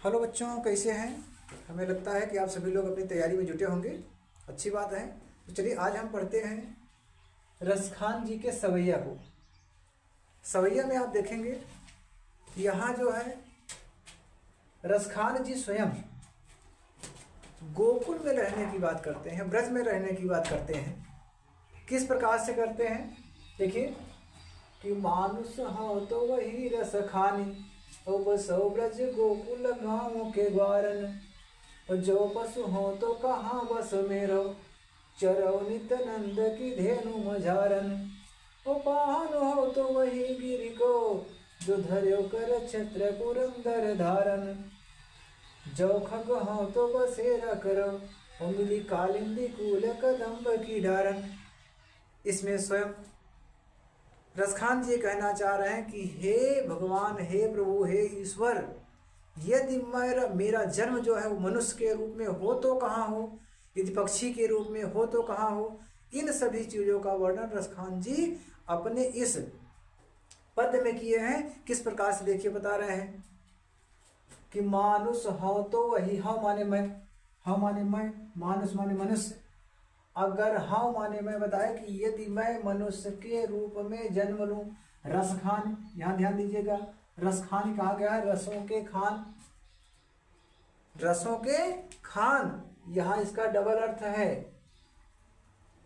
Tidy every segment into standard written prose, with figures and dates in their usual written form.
Hello बच्चों, कैसे हैं। हमें लगता है कि आप सभी लोग अपनी तैयारी में जुटे होंगे। अच्छी बात है। तो चलिए आज हम पढ़ते हैं रसखान जी के सवैया को। सवैया में आप देखेंगे यहाँ जो है रसखान जी स्वयं गोकुल में रहने की बात करते हैं, ब्रज में रहने की बात करते हैं। किस प्रकार से करते हैं देखिए कि मानुष हो तो वही रस खानी, ओ बसो ब्रज गोकुल गाँव के ग्वारन। जो पशु हो तो कहाँ बस मेरो, चरो नित नंद की धेनु मझारन। ओ पाहन हो तो वही गिरि को, जो धर्यो कर छत्र पुरंदर धारन। जो खग हो तो बसेरा करो, ओ मिली कालिंदी कूल कदम्ब की डारन। इसमें स्वयं रसखान जी कहना चाह रहे हैं कि हे भगवान, हे प्रभु, हे ईश्वर, यदि मेरा जन्म जो है वो मनुष्य के रूप में हो तो कहाँ हो, यदि पक्षी के रूप में हो तो कहाँ हो। इन सभी चीजों का वर्णन रसखान जी अपने इस पद में किए हैं। किस प्रकार से देखिए बता रहे हैं कि मानुष हो तो वही, हाँ माने मैं, हाँ माने मैं, मानुष माने मनुष्य। अगर हाँ माने मैं बताए कि यदि मैं मनुष्य के रूप में जन्म लूं, रसखान, यहां ध्यान दीजिएगा, रसखान कहा गया है, रसों के खान, रसों के खान। यहां इसका डबल अर्थ है,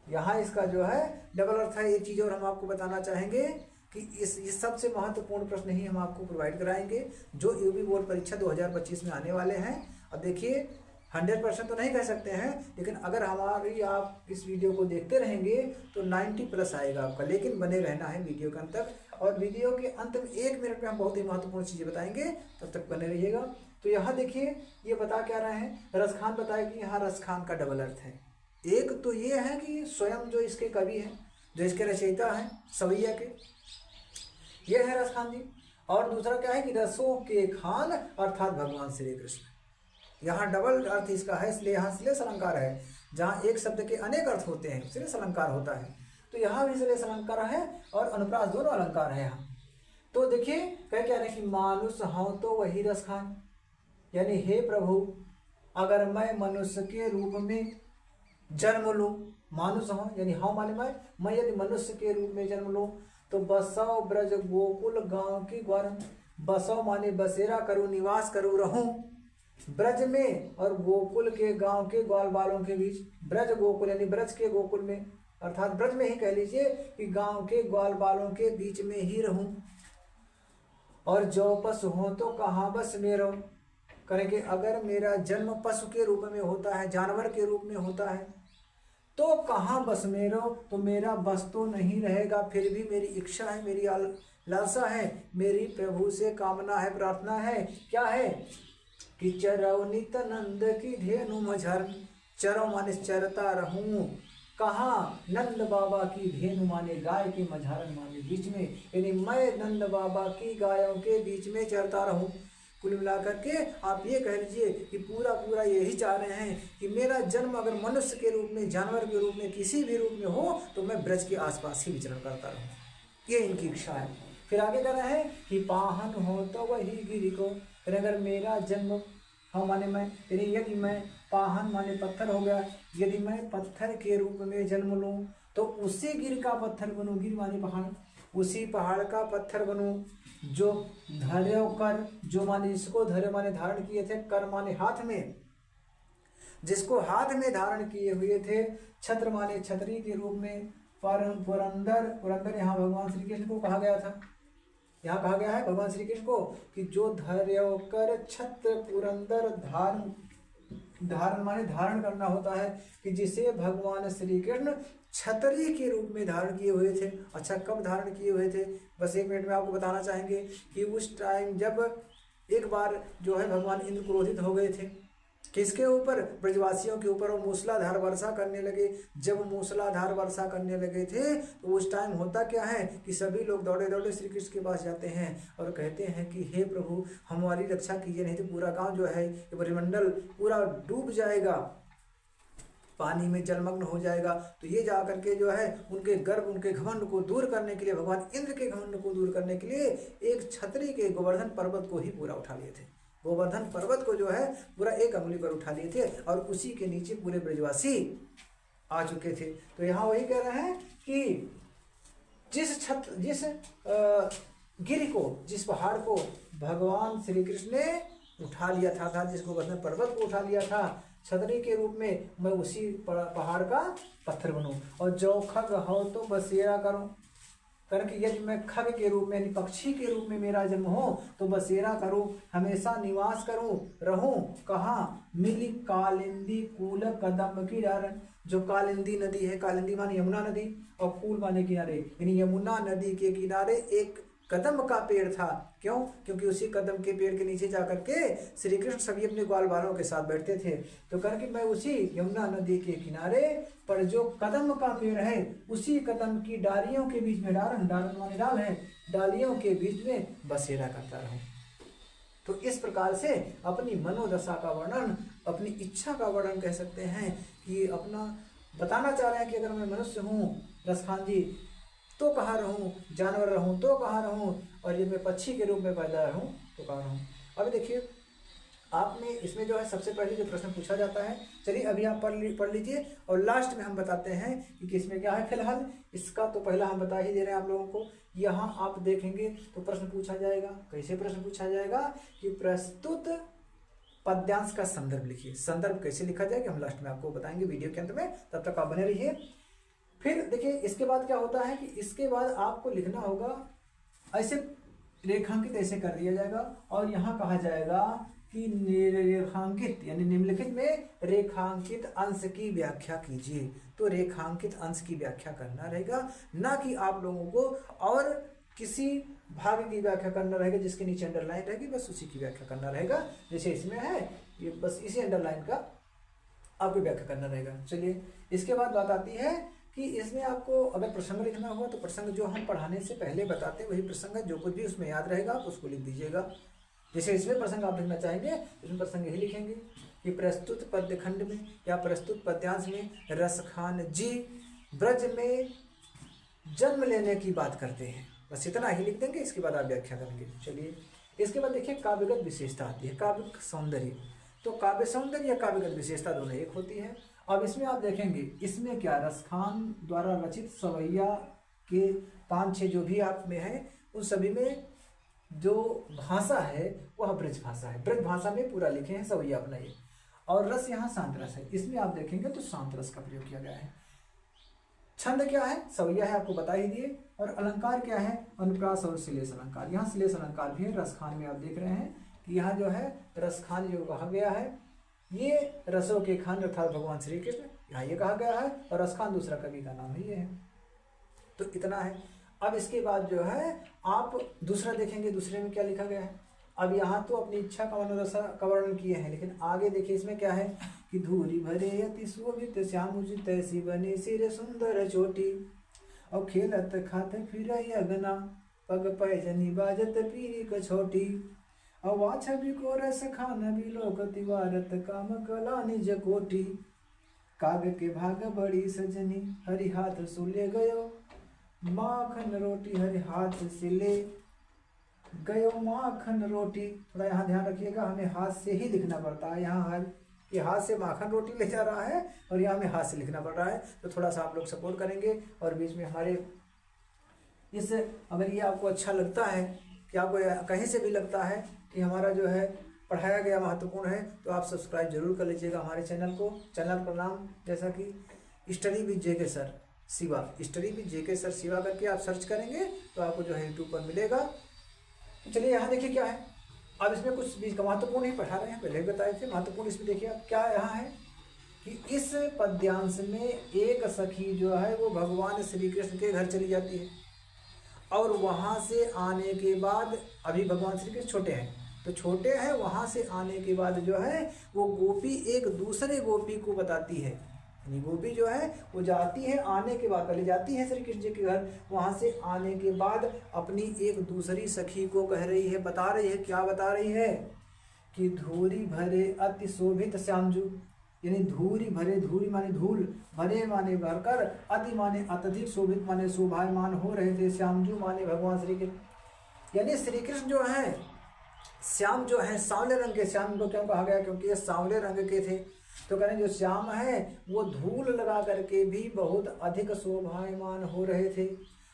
यहां इसका जो है डबल अर्थ है। ये चीज और हम आपको बताना चाहेंगे कि इस सबसे महत्वपूर्ण प्रश्न ही हम आपको प्रोवाइड कराएंगे जो यूपी बोर्ड परीक्षा 2025 में आने वाले हैं। अब देखिए 100% तो नहीं कह सकते हैं, लेकिन अगर हमारी आप इस वीडियो को देखते रहेंगे तो 90+ आएगा आपका। लेकिन बने रहना है वीडियो के अंत तक, और वीडियो के अंत में 1 मिनट में हम बहुत ही महत्वपूर्ण चीजें बताएंगे, तब तक बने रहिएगा। तो यहाँ देखिए ये बता क्या रहे हैं, रसखान बताए कि यहाँ रसखान का डबल अर्थ है। एक तो ये है कि स्वयं जो इसके कवि हैं, जो इसके रचयिता हैं सवैया के, ये है रसखान जी। और दूसरा क्या है कि रसों के खान अर्थात भगवान श्री कृष्ण। यहाँ डबल अर्थ इसका है, इसलिए यहाँ श्लेष अलंकार है। जहाँ एक शब्द के अनेक अर्थ होते हैं श्लेष अलंकार होता है, तो यहाँ भी श्लेष अलंकार है और अनुप्रास दोनों अलंकार है यहाँ। तो देखिए कह क्या रहे कि मानुष हो तो वही रसखान, यानी हे प्रभु अगर मैं मनुष्य के रूप में जन्म लूं, मानुष हो यानी हाँ माने मैं यदि मनुष्य के रूप में जन्म लूं तो बसो ब्रज गोकुल गांव की ग्वारन। बसो माने बसेरा करूं, निवास करूं, रहूं ब्रज में और गोकुल के गांव के ग्वाल बालों के बीच। ब्रज गोकुल यानी ब्रज के गोकुल में, अर्थात ब्रज में ही कह लीजिए कि गांव के ग्वाल बालों के बीच में ही रहूं। और जो पशु हो तो कहाँ बस मेरो, करेंगे अगर मेरा जन्म पशु के रूप में होता है, जानवर के रूप में होता है, तो कहाँ बस मेरो, तो मेरा बस तो नहीं रहेगा। फिर भी मेरी इच्छा है, मेरी लालसा है, मेरी प्रभु से कामना है, प्रार्थना है। क्या है कि चरौ नित नंद की धेनु मझर। चरौ माने चरता रहूं, कहाँ, नंद बाबा की धेनु माने गाय के मझारन माने बीच में, यानी मैं नंद बाबा की गायों के बीच में चरता रहूं। कुल मिलाकर के आप ये कह लीजिए कि पूरा यही चाह रहे हैं कि मेरा जन्म अगर मनुष्य के रूप में, जानवर के रूप में, किसी भी रूप में हो तो मैं ब्रज के आसपास ही विचरण करता रहूं, ये इनकी इच्छा है। फिर आगे कह रहे हैं कि पाहन हो तो वही गिरि को, अगर मेरा जन्म, हाँ माने मैं, यानी यदि मैं, पाहन माने पत्थर हो गया, यदि मैं पत्थर के रूप में जन्म लूं तो उसी गिर का पत्थर बनूं, गिर माने पहाड़, उसी पहाड़ का पत्थर बनूं। जो धर्यो कर, जो माने जिसको धर्यो माने धारण किए थे, कर माने हाथ में, जिसको हाथ में धारण किए हुए थे, छत्र माने छतरी के रूप में, पुरंदर यहाँ भगवान श्री कृष्ण को कहा गया था। यहाँ कहा गया है भगवान श्री कृष्ण को कि जो धर्यो कर छत्र पुरंदर धारण माने धारण करना होता है, कि जिसे भगवान श्री कृष्ण छतरी के रूप में धारण किए हुए थे। अच्छा कब धारण किए हुए थे, बस 1 मिनट में आपको बताना चाहेंगे कि उस टाइम जब एक बार जो है भगवान इंद्र क्रोधित हो गए थे, किसके ऊपर, ब्रजवासियों के ऊपर, और मूसलाधार वर्षा करने लगे। जब मूसलाधार वर्षा करने लगे थे तो उस टाइम होता क्या है कि सभी लोग दौड़े दौड़े श्री कृष्ण के पास जाते हैं और कहते हैं कि हे प्रभु हमारी रक्षा कीजिए, नहीं तो पूरा गांव जो है ये परिमंडल पूरा डूब जाएगा, पानी में जलमग्न हो जाएगा। तो ये जा करके जो है उनके गर्व, उनके घमंड को दूर करने के लिए, भगवान इंद्र के घमंड को दूर करने के लिए एक छतरी के गोवर्धन पर्वत को ही पूरा उठा लिए थे। गोवर्धन पर्वत को जो है पूरा एक अंगुली पर उठा लिए थे और उसी के नीचे पूरे ब्रजवासी आ चुके थे। तो यहाँ वही कह रहे हैं कि जिस गिरि को, जिस पहाड़ को भगवान श्री कृष्ण ने उठा लिया था जिस गोवर्धन पर्वत को उठा लिया था छतरी के रूप में, मैं उसी पहाड़ का पत्थर बनूं और जो खग हो तो बसेरा करूं। कारण कि यदि मैं खग के रूप में, पक्षी के रूप में मेरा जन्म हो तो बसेरा करूं, हमेशा निवास करूं, रहूं कहाँ, मिली कालिंदी कूल कदम की डारन। जो कालिंदी नदी है, कालिंदी माने यमुना नदी और कूल माने किनारे, यानी यमुना नदी के किनारे एक कदम का पेड़ था। क्यों? क्योंकि उसी कदम के पेड़ के नीचे जाकर के श्री कृष्ण सभी अपने ग्वाल बालों के साथ बैठते थे। तो करके मैं उसी यमुना नदी के किनारे पर जो कदम का पेड़ है उसी कदम की डालियों के बीच में, डारन माने डाल है, डालियों के बीच में बसेरा करता रहूं। तो इस प्रकार से अपनी मनोदशा का वर्णन, अपनी इच्छा का वर्णन कह सकते हैं कि अपना बताना चाह रहे हैं कि अगर मैं मनुष्य हूँ रसखान जी तो कहाँ रहूं, जानवर रहूं तो कहाँ रहूं, और जब मैं पक्षी के रूप में पैदा रहूं तो कहाँ रहूं। अभी देखिए आपने इसमें जो है सबसे पहले जो प्रश्न पूछा जाता है, चलिए अभी आप पढ़ लीजिए और लास्ट में हम बताते हैं कि किसमें क्या है। फिलहाल इसका तो पहला हम बता ही दे रहे हैं आप लोगों को। यहाँ आप देखेंगे तो प्रश्न पूछा जाएगा। कैसे प्रश्न पूछा जाएगा कि प्रस्तुत पद्यांश का संदर्भ लिखिए। संदर्भ कैसे लिखा जाएगा हम लास्ट में आपको बताएंगे वीडियो के अंत में, तब तक आप बने रहिए। फिर देखिए इसके बाद क्या होता है कि इसके बाद आपको लिखना होगा, ऐसे रेखांकित ऐसे कर दिया जाएगा और यहाँ कहा जाएगा कि रेखांकित यानी निम्नलिखित में रेखांकित अंश की व्याख्या कीजिए। तो रेखांकित अंश की व्याख्या करना रहेगा, ना कि आप लोगों को और किसी भाग की व्याख्या करना रहेगा जिसके नीचे अंडरलाइन रहेगी, बस उसी की व्याख्या करना रहेगा। जैसे इसमें है ये, बस इसी अंडरलाइन का आपको व्याख्या करना रहेगा। चलिए इसके बाद बात आती है कि इसमें आपको अगर प्रसंग लिखना होगा तो प्रसंग जो हम पढ़ाने से पहले बताते हैं वही प्रसंग, जो कुछ भी उसमें याद रहेगा आप उसको लिख दीजिएगा। जैसे इसमें प्रसंग आप लिखना चाहेंगे इसमें प्रसंग यही लिखेंगे कि प्रस्तुत पद्य खंड में या प्रस्तुत पद्यांश में रसखान जी ब्रज में जन्म लेने की बात करते हैं, बस इतना ही लिख देंगे। इसके बाद आप व्याख्या करेंगे। चलिए इसके बाद देखिए काव्यगत विशेषता आती है, काव्य सौंदर्य। तो काव्य सौंदर्य या काव्यगत विशेषता दोनों एक होती है। अब इसमें आप देखेंगे इसमें क्या रसखान द्वारा रचित सवैया के 5-6 जो भी आप में है उन सभी में जो भाषा है वह ब्रज भाषा है। ब्रज भाषा में पूरा लिखे हैं सवैया अपना ये, और रस यहाँ शांत रस है। इसमें आप देखेंगे तो शांत रस का प्रयोग किया गया है। छंद क्या है, सवैया है, आपको बता ही दिए। और अलंकार क्या है, अनुप्रास और श्लेष अलंकार। यहाँ श्लेष अलंकार भी है। रसखान में आप देख रहे हैं कि यहाँ जो है रसखान जो कहा गया है ये रसों के खान अर्थात भगवान श्री कृष्ण, यहाँ ये कहा गया है, और रसखान दूसरा कवि का नाम ही ये है। तो इतना है। अब इसके बाद जो है आप दूसरा देखेंगे, दूसरे में क्या लिखा गया है। अब यहाँ तो अपनी इच्छा का मनोदशा का वर्णन किए हैं, लेकिन आगे देखिए इसमें क्या है कि धूरी भरे अति शोभित श्याम तैसी बनी सिर सुंदर चोटी, और खेलत खात फिर अगना पग पैजनी बाजत पीरी कछोटी, अवा छवि को रस खान बिलोक तिवारत काम कला निज कोटी, काग के भाग बड़ी सजनी हरि हाथ सुले गयो माखन रोटी, हरि हाथ से ले गयो माखन रोटी। थोड़ा यहाँ ध्यान रखिएगा, हमें हाथ से ही लिखना पड़ता है। यहाँ कि हाथ से माखन रोटी ले जा रहा है और यहाँ हमें हाथ से लिखना पड़ रहा है, तो थोड़ा सा आप लोग सपोर्ट करेंगे। और बीच में हमारे इस, अगर ये आपको अच्छा लगता है कि आपको कहीं से भी लगता है कि हमारा जो है पढ़ाया गया महत्वपूर्ण है, तो आप सब्सक्राइब जरूर कर लीजिएगा हमारे चैनल को। चैनल का नाम जैसा कि study with JK sir Shiva, study with JK sir Shiva करके आप सर्च करेंगे तो आपको जो है यूट्यूब पर मिलेगा। तो चलिए यहाँ देखिए क्या है। अब इसमें कुछ बीच का महत्वपूर्ण ही पढ़ा रहे हैं, पहले भी बताए थे महत्वपूर्ण। इसमें देखिए आप क्या यहाँ है कि इस पद्यांश में एक सखी जो है वो भगवान श्री कृष्ण के घर चली जाती है, और वहाँ से आने के बाद, अभी भगवान श्री कृष्ण छोटे हैं तो छोटे हैं, वहाँ से आने के बाद जो है वो गोपी एक दूसरे गोपी को बताती है। यानी गोपी जो है वो जाती है, आने के बाद पहले जाती है श्री कृष्ण जी के घर, वहाँ से आने के बाद अपनी एक दूसरी सखी को कह रही है, बता रही है, क्या बता रही है कि धूरी भरे अति शोभित श्यामजू, यानी धूरी भरे, धूरी माने धूल, भरे माने भरकर, अति माने अत्यधिक, शोभित माने शोभायमान हो रहे थे, श्यामजू माने भगवान श्री कृष्ण। यानी श्री कृष्ण जो है श्याम जो है सांवले रंग के, श्याम को क्यों कहा गया, क्योंकि ये सांवले रंग के थे। तो कह रहे हैं जो श्याम है वो धूल लगा करके भी बहुत अधिक शोभायमान हो रहे थे।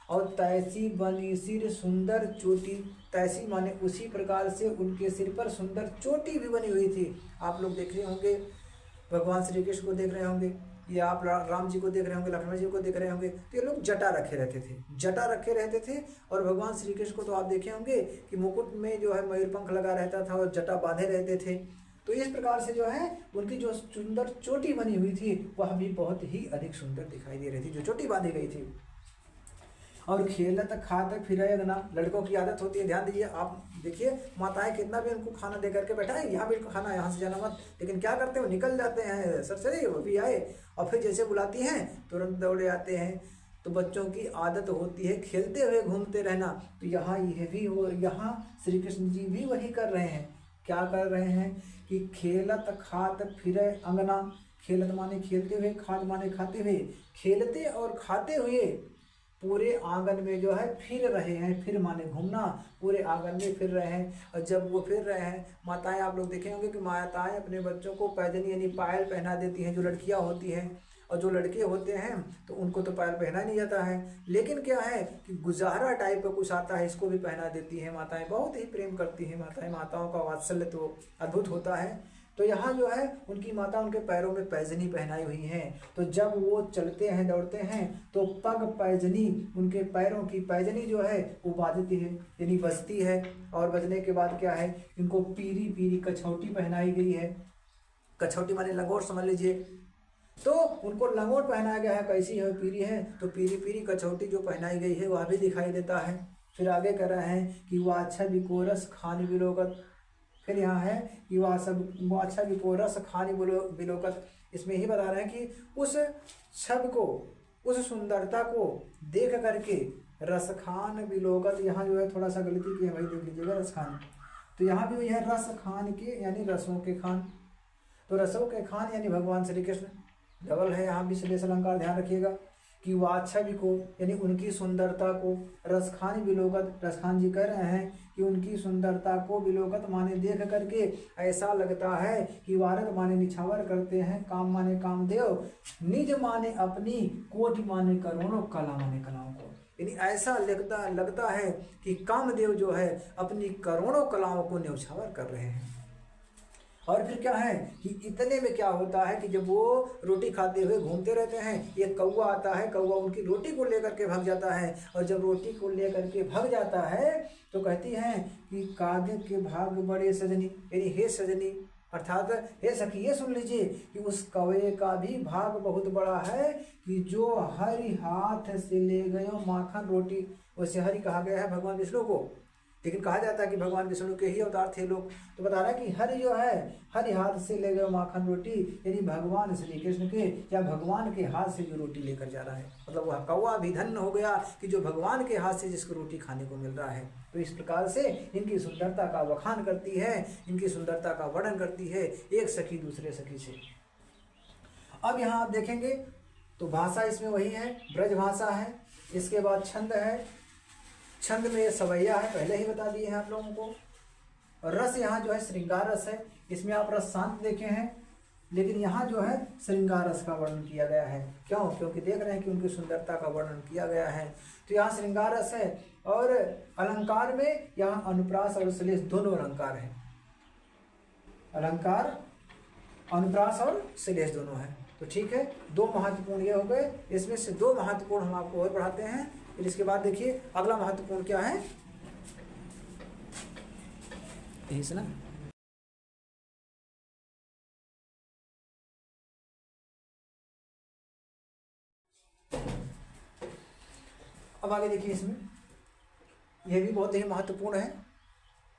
और तैसी बनी सिर सुंदर चोटी, तैसी माने उसी प्रकार से उनके सिर पर सुंदर चोटी भी बनी हुई थी। आप लोग देख रहे होंगे, भगवान श्री कृष्ण को देख रहे होंगे, या आप राम जी को देख रहे होंगे, लक्ष्मण जी को देख रहे होंगे, तो ये लोग जटा रखे रहते थे, जटा रखे रहते थे। और भगवान श्री कृष्ण को तो आप देखे होंगे कि मुकुट में जो है मयूरपंख लगा रहता था और जटा बांधे रहते थे। तो इस प्रकार से जो है उनकी जो सुंदर चोटी बनी हुई थी वह भी बहुत ही अधिक सुंदर दिखाई दे रही थी, जो चोटी बांधी गई थी। और खेलत खात फिरे अगना, लड़कों की आदत होती है, ध्यान दीजिए आप देखिए, माताएं कितना भी उनको खाना दे करके बैठाएं, यहाँ भी खाना, यहाँ से जाना मत, लेकिन क्या करते हैं वो निकल जाते हैं, सरसरी वो भी आए और फिर जैसे बुलाती हैं तुरंत दौड़े आते हैं। तो बच्चों की आदत होती है खेलते हुए घूमते रहना। तो यहाँ यह भी हो, यहाँ श्री कृष्ण जी भी वही कर रहे हैं। क्या कर रहे हैं कि खेलत खात फिरे अंगना, खेलत माने खेलते हुए, खात माने खाते हुए, खेलते और खाते हुए पूरे आंगन में जो है फिर रहे हैं। फिर माने घूमना, पूरे आंगन में फिर रहे हैं। और जब वो फिर रहे हैं, माताएं आप लोग देखे होंगे कि माताएं अपने बच्चों को पैजनी यानी पायल पहना देती हैं, जो लड़कियां होती हैं। और जो लड़के होते हैं तो उनको तो पायल पहना नहीं जाता है, लेकिन क्या है कि गुजारा टाइप का कुछ आता है, इसको भी पहना देती हैं माताएं। बहुत ही प्रेम करती हैं माताएं, माताओं का वात्सल्य तो अद्भुत होता है। तो यहाँ जो है उनकी माता उनके पैरों में पैजनी पहनाई हुई हैं। तो जब वो चलते हैं दौड़ते हैं तो पग पैजनी, उनके पैरों की पैजनी जो है वो बाजती है यानी बजती है। और बजने के बाद क्या है, इनको पीरी पीरी कछौटी पहनाई गई है। कछौटी माने लंगोट समझ लीजिए। तो उनको लंगोट पहनाया गया है, कैसी है, पीरी है, तो पीरी पीरी कछौटी जो पहनाई गई है वह भी दिखाई देता है। फिर आगे कर रहे हैं कि वह अच्छा बिकोरस खान बिलोकत, फिर यहाँ है कि वो अच्छा बिकोरस खान बिलोकत। इसमें ही बता रहे हैं कि उस छब को, उस सुंदरता को देख करके रसखान बिलोकत, यहाँ जो है थोड़ा सा गलती की है भाई, देख लीजिएगा रसखान, तो यहाँ भी वही है रस खान के यानी रसों के खान। तो रसों के खान यानी भगवान श्री कृष्ण, डबल है यहाँ भी श्लेष अलंकार, ध्यान रखिएगा कि वाच्छवी को यानी उनकी सुंदरता को, रसखान बिलोकत, रसखान जी कह रहे हैं कि उनकी सुंदरता को बिलोकत माने देख करके ऐसा लगता है कि वारद माने निछावर करते हैं, काम माने कामदेव, निज माने अपनी, कोटि माने करोड़ों, कला माने कलाओं को। यानी ऐसा लगता है कि कामदेव जो है अपनी करोड़ों कलाओं को न्यौछावर कर रहे हैं। और फिर क्या है कि इतने में क्या होता है कि जब वो रोटी खाते हुए घूमते रहते हैं, एक कौवा आता है, कौवा उनकी रोटी को लेकर के भाग जाता है। और जब रोटी को लेकर के भाग जाता है तो कहती हैं कि कादे के भाग बड़े सजनी, यानी हे सजनी, अर्थात हे सखी ये सुन लीजिए कि उस कौवे का भी भाग बहुत बड़ा है कि जो हरि हाथ से ले गयो माखन रोटी। वैसे हरि कहा गया है भगवान विष्णु को, लेकिन कहा जाता है कि भगवान विष्णु के ही अवतार थे लोग। तो बता रहा है कि हरि जो है, हरि हाथ से ले गए माखन रोटी, यानी भगवान श्री कृष्ण के या भगवान के हाथ से जो रोटी लेकर जा रहा है, मतलब वह कौवा भी धन्य हो गया कि जो भगवान के हाथ से जिसको रोटी खाने को मिल रहा है। तो इस प्रकार से इनकी सुंदरता का बखान करती है, इनकी सुंदरता का वर्णन करती है एक सखी दूसरे सखी से। अब यहाँ आप देखेंगे तो भाषा इसमें वही है, ब्रज भाषा है। इसके बाद छंद है, छंद में सवैया है, पहले ही बता दिए हैं आप लोगों को। और रस यहाँ जो है श्रृंगार रस है, इसमें आप रस शांत देखे हैं, लेकिन यहाँ जो है श्रृंगार रस का वर्णन किया गया है। क्यों? क्योंकि देख रहे हैं कि उनकी सुंदरता का वर्णन किया गया है। तो यहाँ श्रृंगार रस है। और अलंकार में यहाँ अनुप्रास और श्लेष दोनों अलंकार हैं, अलंकार अनुप्रास और श्लेष दोनों है। तो ठीक है, दो महत्वपूर्ण ये हो गए, इसमें से दो महत्वपूर्ण हम आपको और पढ़ाते हैं। फिर इसके बाद देखिए अगला महत्वपूर्ण क्या है, यही से ना, अब आगे देखिए इसमें यह भी बहुत ही महत्वपूर्ण है।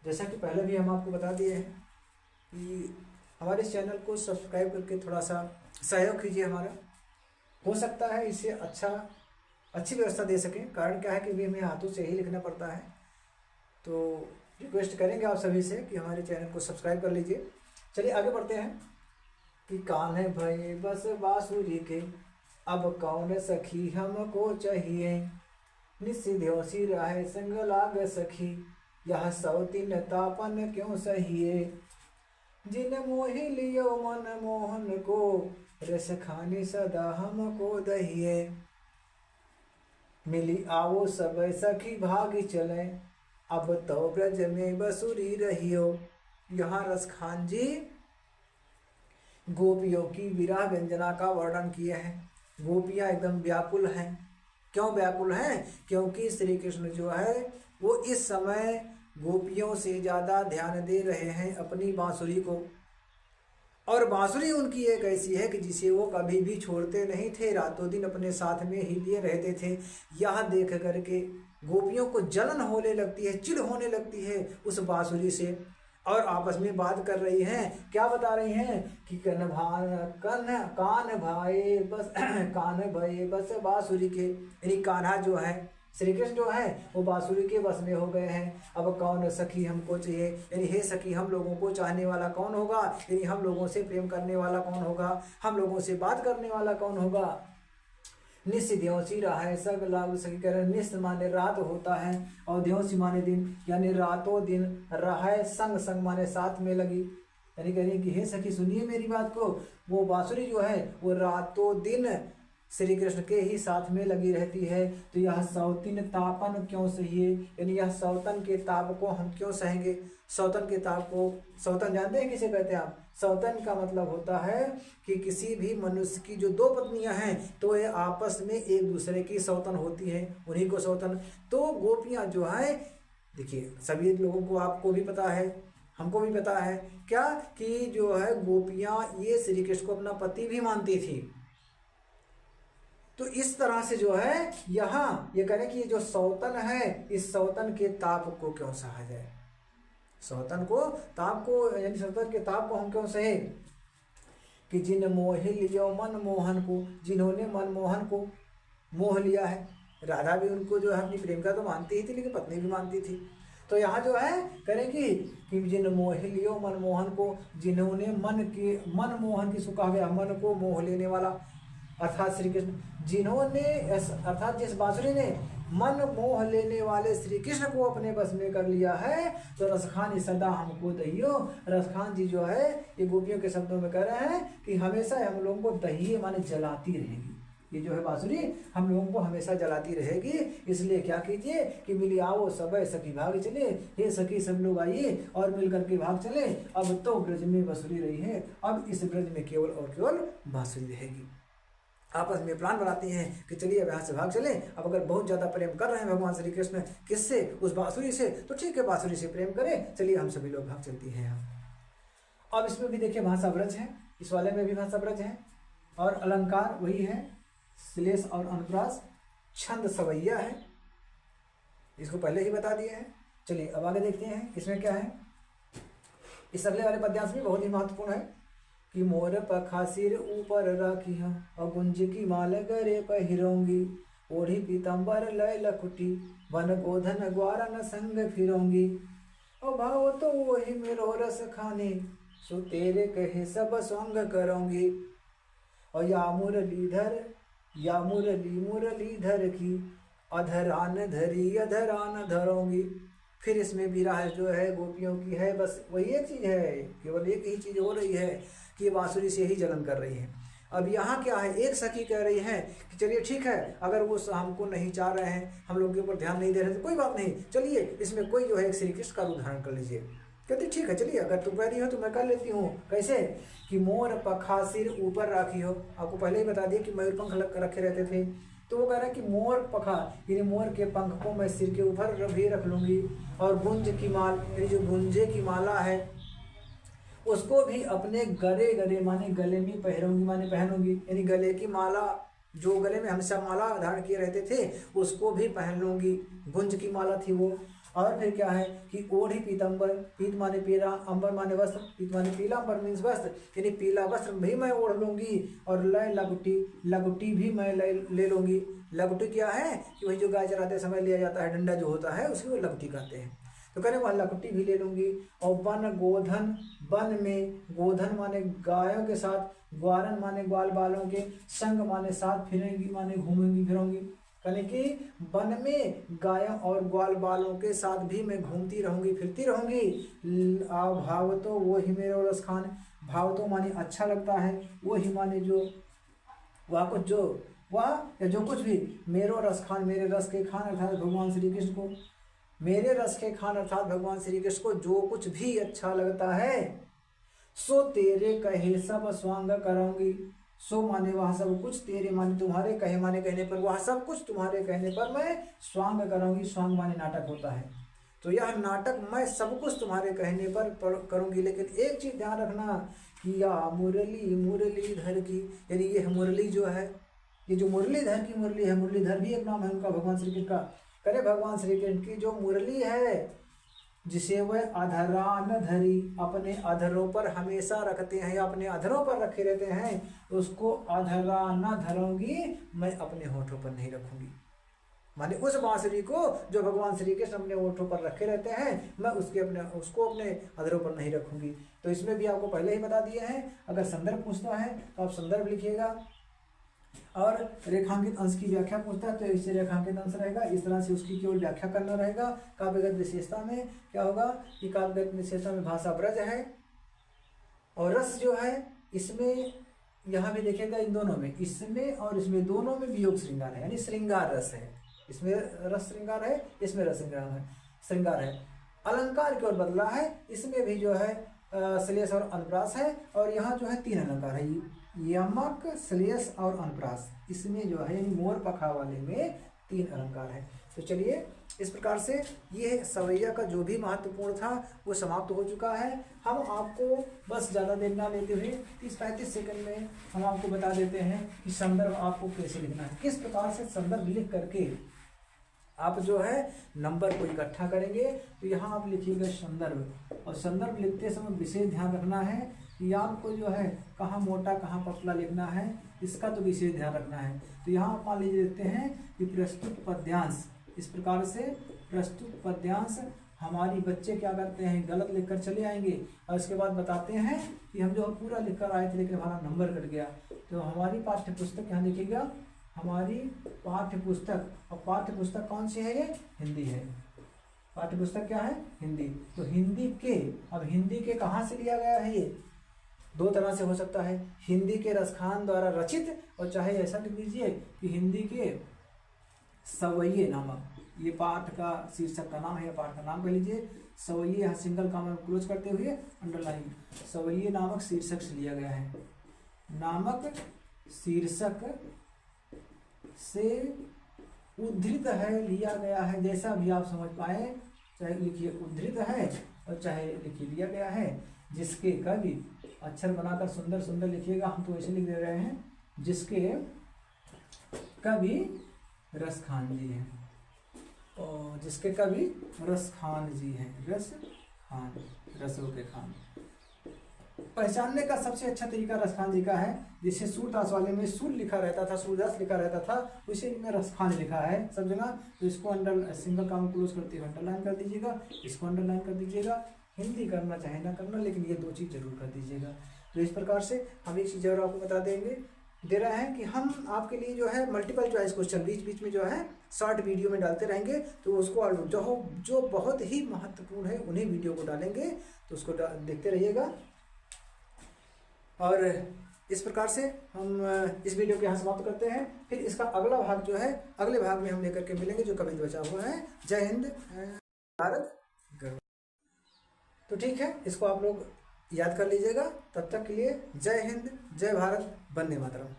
जैसा कि पहले भी हम आपको बता दिए हैं कि हमारे इस चैनल को सब्सक्राइब करके थोड़ा सा सहयोग कीजिए हमारा, हो सकता है इससे अच्छी व्यवस्था दे सकें। कारण क्या है कि भी हमें हाथों से ही लिखना पड़ता है। तो रिक्वेस्ट करेंगे आप सभी से कि हमारे चैनल को सब्सक्राइब कर लीजिए। चलिए आगे बढ़ते हैं कि कान्हे भई बस बांसुरी के, अब कौन सखी हमको चाहिए, निसिध्यो सिराहे संग लाग सखी, यह सौतीन तापन क्यों सहिए। जिन मोहि लियो मन मोहन को, रस खानी सदा हमको दहिए। मिली आओ सब सखी भागी चले, अब तो ब्रज में बसुरी रहियो। यहाँ रस खान जी गोपियों की विरह व्यंजना का वर्णन किया है। गोपियां एकदम व्याकुल हैं। क्यों व्याकुल हैं? क्योंकि श्री कृष्ण जो है वो इस समय गोपियों से ज्यादा ध्यान दे रहे हैं अपनी बांसुरी को। और बांसुरी उनकी एक ऐसी है कि जिसे वो कभी भी छोड़ते नहीं थे, रातों दिन अपने साथ में ही लिए रहते थे। यह देख करके गोपियों को जलन होने लगती है, चिढ़ होने लगती है उस बांसुरी से, और आपस में बात कर रही हैं। क्या बता रही हैं कि कान भाए बस कान भये बस बांसुरी के, यानी कान्हा जो है, श्री कृष्ण जो है वो बांसुरी के बस में हो गए हैं। अब कौन सखी हमको चाहिए, यानी हे सखी हम लोगों को चाहने वाला कौन होगा, यानी हम लोगों से प्रेम करने वाला कौन होगा, हम लोगों से बात करने वाला कौन होगा। निस द्योसी रहा है सब लाभ सखी कह रहे। निस माने रात होता है और द्योसी माने दिन, यानी रातों दिन रहा संग संग माने साथ में लगी, यानी कह रही कि हे सखी सुनिए मेरी बात को। वो बांसुरी जो है वो रातों दिन श्री कृष्ण के ही साथ में लगी रहती है। तो यह सौतीन तापन क्यों सहिए, यानी यह सौतन के ताप को हम क्यों सहेंगे। सौतन के ताप को, सौतन जानते हैं किसे कहते हैं आप? सौतन का मतलब होता है कि किसी भी मनुष्य की जो दो पत्नियां हैं तो ये आपस में एक दूसरे की सौतन होती है, उन्हीं को सौतन। तो गोपियां जो है, देखिए सभी लोगों को, आपको भी पता है, हमको भी पता है क्या कि जो है गोपियां ये श्री कृष्ण को अपना पति भी मानती थी। तो इस तरह से जो है यहाँ ये करें कि ये जो सौतन है इस सौतन के ताप को क्यों सहा जाए, सौतन को ताप को, यानी सौतन के ताप को हम क्यों सहे। कि जिन मोहि लियो मन मोहन को, जिन्होंने मन मोहन को मोह लिया है। राधा भी उनको जो है अपनी प्रेमिका तो मानती ही थी, लेकिन पत्नी भी मानती थी। तो यहाँ जो है करेंगी कि जिन मोहि लियो मन मोहन को, जिन्होंने मन मोहन की सुखा गया, मन को मोह लेने वाला अर्थात श्री कृष्ण, जिन्होंने अर्थात जिस बांसुरी ने मन मोह लेने वाले श्री कृष्ण को अपने बस में कर लिया है। तो रसखान सदा हमको दहियो, रसखान जी जो है ये गोपियों के शब्दों में कह रहे हैं कि हमेशा हम लोगों को दहिए माने जलाती रहेगी। ये जो है बांसुरी हम लोगों को हमेशा जलाती रहेगी। इसलिए क्या कीजिए कि मिली आओ सब सखी भाग चले, हे सखी सब लोग आइए और मिल करके भाग चले। अब तो ब्रज में बांसुरी रही है, अब इस ब्रज में केवल और केवल बांसुरी रहेगी। आपस में प्लान बनाते हैं कि चलिए अब यहाँ से भाग चले। अब अगर बहुत ज़्यादा प्रेम कर रहे हैं भगवान श्री कृष्ण किससे, उस बांसुरी से, तो ठीक है बांसुरी से प्रेम करें, चलिए हम सभी लोग भाग चलती हैं यहाँ। अब इसमें भी देखिए भाषा ब्रज है, इस वाले में भी भाषा ब्रज है, और अलंकार वही है, श्लेष और अनुप्रास, छंद सवैया है, इसको पहले ही बता दिए हैं। चलिए अब आगे देखते हैं इसमें क्या है। इस अगले वाले पद्यांश भी बहुत ही महत्वपूर्ण है कि मोर पखा सिर ऊपर राखी हूँ और गुंज की माल गरे पहिरोंगी, ओढ़ी पीतम्बर लय लखुटी वन गोधन ग्वारन संग फिरोंगी। और भाव तो वही मेरो रस खाने, सो तेरे कहे सब संग करोंगी। और या मुरलीधर की अधरान धरी अधरान धरोंगी। फिर इसमें भी राह जो है गोपियों की है, बस वही एक चीज़ है, केवल एक ही चीज़ हो रही है कि बांसुरी से ही जलन कर रही है। अब यहाँ क्या है, एक सखी कह रही है कि चलिए ठीक है, अगर वो हमको नहीं चाह रहे हैं, हम लोग के ऊपर ध्यान नहीं दे रहे तो कोई बात नहीं, चलिए इसमें कोई जो है श्री कृष्ण का रूप धारण कर लीजिए। कहती ठीक है चलिए, अगर तुम कह रही हो तो मैं कर लेती हूँ। कैसे कि मोर पखा सिर ऊपर राखी हो, आपको पहले ही बता दिया कि मयूर पंख रखे रहते थे। तो वो कह रहा है कि मोर पखा, यानी मोर के पंख को मैं सिर के ऊपर भी रख लूँगी, और गुंज की माल, यानी जो गुंजे की माला है उसको भी अपने गले माने गले में पहनूंगी, माने पहनूंगी, यानी गले की माला, जो गले में हमेशा माला धारण किए रहते थे उसको भी पहन लूंगी, गुंज की माला थी वो। और फिर क्या है कि ओढ़ी पीतम्बर, पीत माने पीला, अंबर माने वस्त्र, पीत माने पीला, अंबर मीन्स वस्त्र, यानी पीला वस्त्र भी मैं ओढ़ लूंगी। और लय लगुटी भी मैं ले लूंगी। लगुटी क्या है कि वही जो गाय चराते समय लिया जाता है, डंडा जो होता है उसकी वो लगुटी कहते हैं। तो कह रहे वह लकुटी भी ले लूंगी। और वन गोधन, वन में गोधन माने गायों के साथ, ग्वारन माने ग्वाल बालों के, संग माने साथ फिरेंगी, माने घूमेंगी फिरोंगी। यानी कि वन में गायों और ग्वाल बालों के साथ भी मैं घूमती रहूंगी, फिरती रहूंगी। भाव तो वो ही मेरो रस खान, भाव तो माने अच्छा लगता है, वो ही माने जो वह कुछ जो वह या जो कुछ भी मेरो रस खान, मेरे रस के खान अर्थात भगवान श्री कृष्ण को, मेरे रस के खान अर्थात भगवान श्री कृष्ण को जो कुछ भी अच्छा लगता है, सो तेरे कहे सब स्वांग कराऊंगी। सो माने वह सब कुछ, तेरे माने तुम्हारे, कहे माने कहने पर, वह सब कुछ तुम्हारे कहने पर मैं स्वांग कराऊंगी। स्वांग माने नाटक होता है, तो यह नाटक मैं सब कुछ तुम्हारे कहने पर करूंगी। लेकिन एक चीज ध्यान रखना कि या मुरली मुरलीधर की, यानी ये मुरली जो है, ये जो मुरलीधर की मुरली है, मुरलीधर भी एक नाम है उनका भगवान श्री कृष्ण का। करे भगवान श्री कृष्ण की जो मुरली है, जिसे वह अधरान धरी, अपने अधरों पर हमेशा रखते हैं, अपने अधरों पर रखे रहते हैं, उसको अधरा न धरूंगी, मैं अपने होठों पर नहीं रखूंगी। माने उस बांसुरी को जो भगवान श्री कृष्ण अपने होठों पर रखे रहते हैं, मैं उसको अपने अधरों पर नहीं रखूंगी। तो इसमें भी आपको पहले ही बता दिए हैं। अगर संदर्भ पूछता है तो आप संदर्भ लिखिएगा, और रेखांकित अंश की व्याख्या पूछता है तो इससे रेखांकित अंश रहेगा, इस तरह से उसकी केवल व्याख्या करना रहेगा। काव्यगत विशेषता में क्या होगा कि काव्यगत विशेषता में भाषा ब्रज है, और रस जो है इसमें यहाँ भी देखिएगा, इन दोनों में, इसमें और इसमें दोनों में वियोग श्रृंगार है, यानी श्रृंगार रस है। इसमें रस श्रृंगार है, इसमें रस श्रृंगार है। अलंकार की ओर बदला है, इसमें भी जो है श्लेष और अनुप्रास है, और यहाँ जो है 3 अलंकार है, यमक, श्लेष और अनुप्रास। इसमें जो है यानी मोर पखा वाले में 3 अलंकार है। तो चलिए, इस प्रकार से ये सवैया का जो भी महत्वपूर्ण था वो समाप्त हो चुका है। हम आपको बस ज़्यादा देर ना लेते हुए 30-35 सेकंड में हम आपको बता देते हैं कि संदर्भ आपको कैसे लिखना है, किस प्रकार से संदर्भ लिख करके आप जो है नंबर को इकट्ठा करेंगे। तो यहाँ आप लिखिएगा संदर्भ, और संदर्भ लिखते समय विशेष ध्यान रखना है कि आपको जो है कहाँ मोटा कहाँ पतला लिखना है, इसका तो विशेष ध्यान रखना है। तो यहाँ आप मान लीजिए देखते हैं कि प्रस्तुत पद्यांश, इस प्रकार से प्रस्तुत पद्यांश हमारी बच्चे क्या करते हैं, गलत लिखकर चले आएंगे, और इसके बाद बताते हैं कि हम जो पूरा लिखकर आए थे लेकिन हमारा नंबर कट गया। तो हमारी पाठ्य पुस्तक यहाँ लिखिएगा, हमारी पाठ्य पुस्तक, और पाठ्य पुस्तक कौन सी है, ये हिंदी है। पाठ्य पुस्तक क्या है, हिंदी। तो हिंदी के, अब हिंदी के कहाँ से लिया गया है, ये 2 तरह से हो सकता है, हिंदी के रसखान द्वारा रचित, और चाहे ऐसा लिख दीजिए कि हिंदी के सवैये नामक, ये पाठ का शीर्षक का नाम है, पाठ का नाम कह लीजिए। सवैये यहाँ सिंगल कॉमा क्लोज करते हुए अंडरलाइन, सवैये नामक शीर्षक से लिया गया है, नामक शीर्षक से उद्धृत है, लिया गया है, जैसा भी आप समझ पाए, चाहे लिखिए उद्धृत है और चाहे लिखिए लिया गया है, जिसके कवि, अक्षर बनाकर सुंदर सुंदर लिखिएगा, हम तो ऐसे लिख दे रहे हैं, जिसके कवि रसखान जी हैं, और जिसके कवि रसखान जी हैं, रसखान, रसों के खान। पहचानने का सबसे अच्छा तरीका रसखान जी का है, जिसे सूरदास वाले में सूर लिखा रहता था, सूरदास लिखा रहता था, उसे इनमें रसखान लिखा है सब जगह। तो इसको अंडर सिंगल काम क्लोज करते हुए अंडरलाइन कर दीजिएगा, इसको अंडरलाइन कर दीजिएगा, हिंदी करना चाहे ना करना, लेकिन ये 2 चीज़ जरूर कर दीजिएगा। तो इस प्रकार से हम एक चीज़ और आपको बता दे रहे हैं कि हम आपके लिए जो है मल्टीपल चॉइस क्वेश्चन बीच बीच में जो है शॉर्ट वीडियो में डालते रहेंगे। तो उसको जो बहुत ही महत्वपूर्ण है उन्हीं वीडियो को डालेंगे, तो उसको देखते रहिएगा। और इस प्रकार से हम इस वीडियो को यहाँ समाप्त करते हैं। फिर इसका अगला भाग जो है अगले भाग में हम लेकर के मिलेंगे, जो कभी बचा हुआ है। जय हिंद, भारत गर्व। तो ठीक है, इसको आप लोग याद कर लीजिएगा। तब तक के लिए जय हिंद, जय भारत, वंदे मातरम।